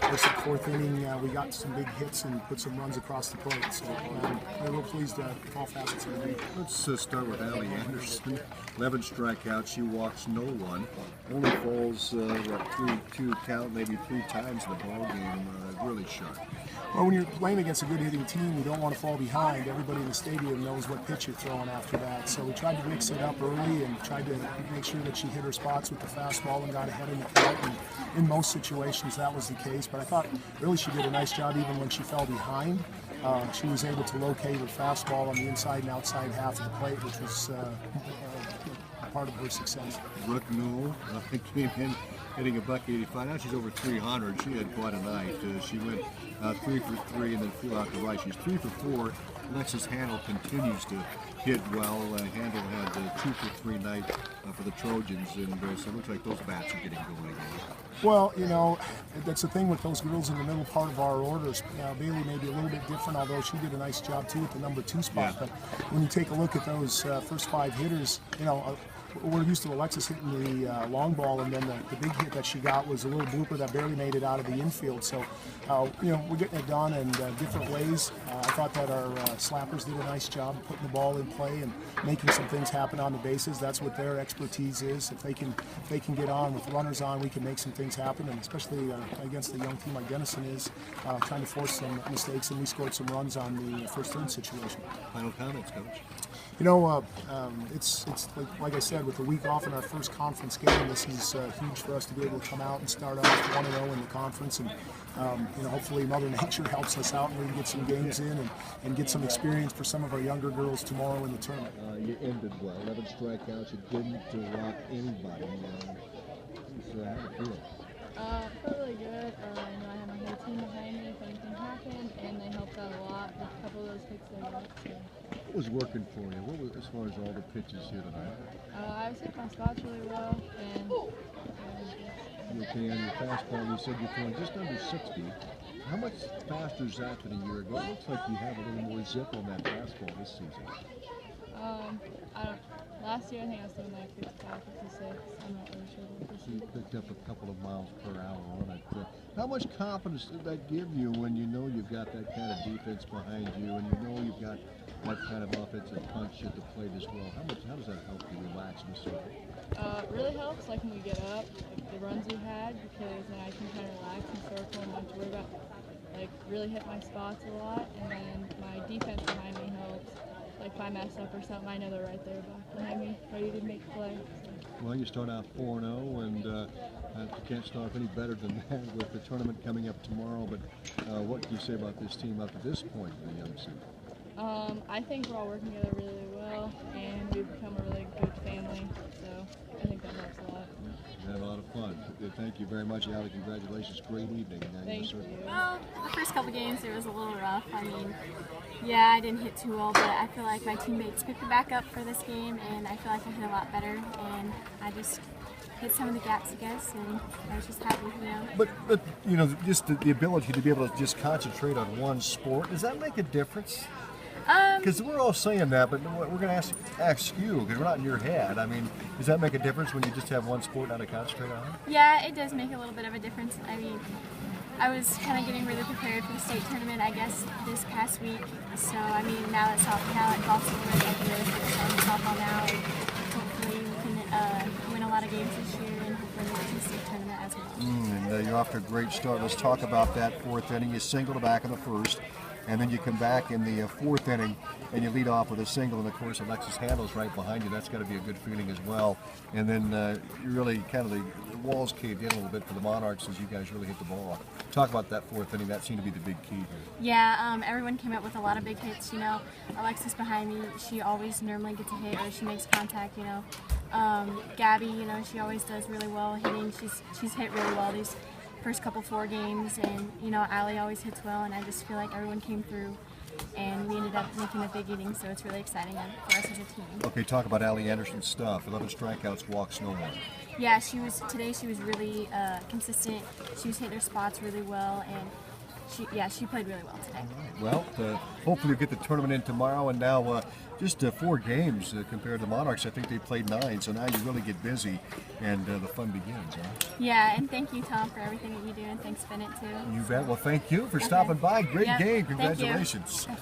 like I said, fourth inning, we got some big hits and put some runs across the plate. So we're real pleased at all facets of the game. Let's start with Allie Anderson. 11 strikeouts. She walks no one. Only falls 3-2 count, maybe 3 times in the ball game. Really sharp. Well, when you're playing against a good hitting team, you don't want to fall behind. Everybody in the stadium knows what pitch you're throwing after that. So we tried to mix it up early and tried to make sure that she hit her spots with the fastball and got ahead in the count. And in most situations, that was the case. But I thought really she did a nice job even when she fell behind. She was able to locate her fastball on the inside and outside half of the plate, which was part of her success. Brooke Newell came in hitting a $185. Now she's over 300. She had quite a night. She went 3 for 3 and then flew out to right. She's 3 for 4. Alexis Handel continues to hit well. Handel had a 2 for 3 night for the Trojans, and so it looks like those bats are getting going again. Well, you know, that's the thing with those girls in the middle part of our orders. Bailey may be a little bit different, although she did a nice job too at the number 2 spot. Yeah. But when you take a look at those first 5 hitters, you know, we're used to Alexis hitting the long ball, and then the big hit that she got was a little blooper that barely made it out of the infield. So, you know, we're getting it done in different ways. I thought that our slappers did a nice job of putting the ball in play and making some things happen on the bases. That's what their expertise is. If they can get on with runners on, we can make some things happen, and especially against a young team like Denison is trying to force some mistakes, and we scored some runs on the first third situation. Final comments, Coach? You know, it's like I said, with a week off in our first conference game, this is huge for us to be able to come out and start off 1-0 in the conference, and you know, hopefully Mother Nature helps us out and we can get some games in and get some experience for some of our younger girls tomorrow in the tournament. You ended well, 11 strikeouts. You didn't walk anybody. How did it feel? Felt really good. I know I had my whole team behind me if anything happened, and they helped out a lot with a couple of those hits they got. So. What was working for you? What was, as far as all the pitches here tonight? I was hitting my spots really well, and okay, on your fastball, you said you're throwing just under 60. How much faster is that than a year ago? It looks like you have a little more zip on that fastball this season. Last year I think I was doing like 55, 56. I'm not really sure what this You picked up a couple of miles per hour on it. How much confidence did that give you when you know you've got that kind of defense behind you and you know you've got that kind of offensive punch at the plate as well? How does that help you relax in the circle? It really helps, like when we get up, like the runs we had, because then I can kind of relax in circle and not have to worry about, like, really hit my spots a lot, and then my defense behind me helps. Like if I mess up or something, I know they're right there behind me, ready to make play. So. Well, you start out 4-0, and you can't start any better than that with the tournament coming up tomorrow. But what can you say about this team up to this point in the young season? I think we're all working together really, really well, and we've become a really good family. So I think that helps a lot. We had a lot of fun. Thank you very much, Allie. Congratulations. Great evening. Thank you. Well, the first couple games it was a little rough. I mean, yeah, I didn't hit too well, but I feel like my teammates picked it back up for this game, and I feel like I hit a lot better, and I just hit some of the gaps, I guess, and I was just happy, you know. But you know, just the ability to be able to just concentrate on one sport, does that make a difference? Because we're all saying that, but we're going to ask you, because we're not in your head. I mean, does that make a difference when you just have one sport now to concentrate on? Yeah, it does make a little bit of a difference. I mean, I was kind of getting really prepared for the state tournament, I guess, this past week. So, I mean, now that golf's over, I can really focus on softball now. And hopefully we can win a lot of games this year and hopefully make it to the state tournament as well. And you're off to a great start. Let's talk about that fourth inning. You singled back in the first, and then you come back in the fourth inning and you lead off with a single, and of course Alexis Handel's right behind you. That's got to be a good feeling as well. And then you really kind of the walls caved in a little bit for the Monarchs as you guys really hit the ball off. Talk about that fourth inning. That seemed to be the big key here. Yeah, everyone came up with a lot of big hits. You know, Alexis behind me, she always normally gets a hit or she makes contact. You know, Gabby, you know, she always does really well hitting. She's hit really well these first couple 4 games, and you know, Allie always hits well, and I just feel like everyone came through and we ended up making a big inning, so it's really exciting for us as a team. Okay, talk about Allie Anderson's stuff. 11 strikeouts, walks no one. Yeah, today she was really consistent. She was hitting her spots really well, and she played really well today. Well, hopefully you'll get the tournament in tomorrow, and now just 4 games compared to Monarchs. I think they played 9, so now you really get busy, and the fun begins, huh? Yeah, and thank you, Tom, for everything that you do, and thanks, Bennett, too. You bet. Well, thank you for stopping by. Great Yep. game. Thank you. Congratulations.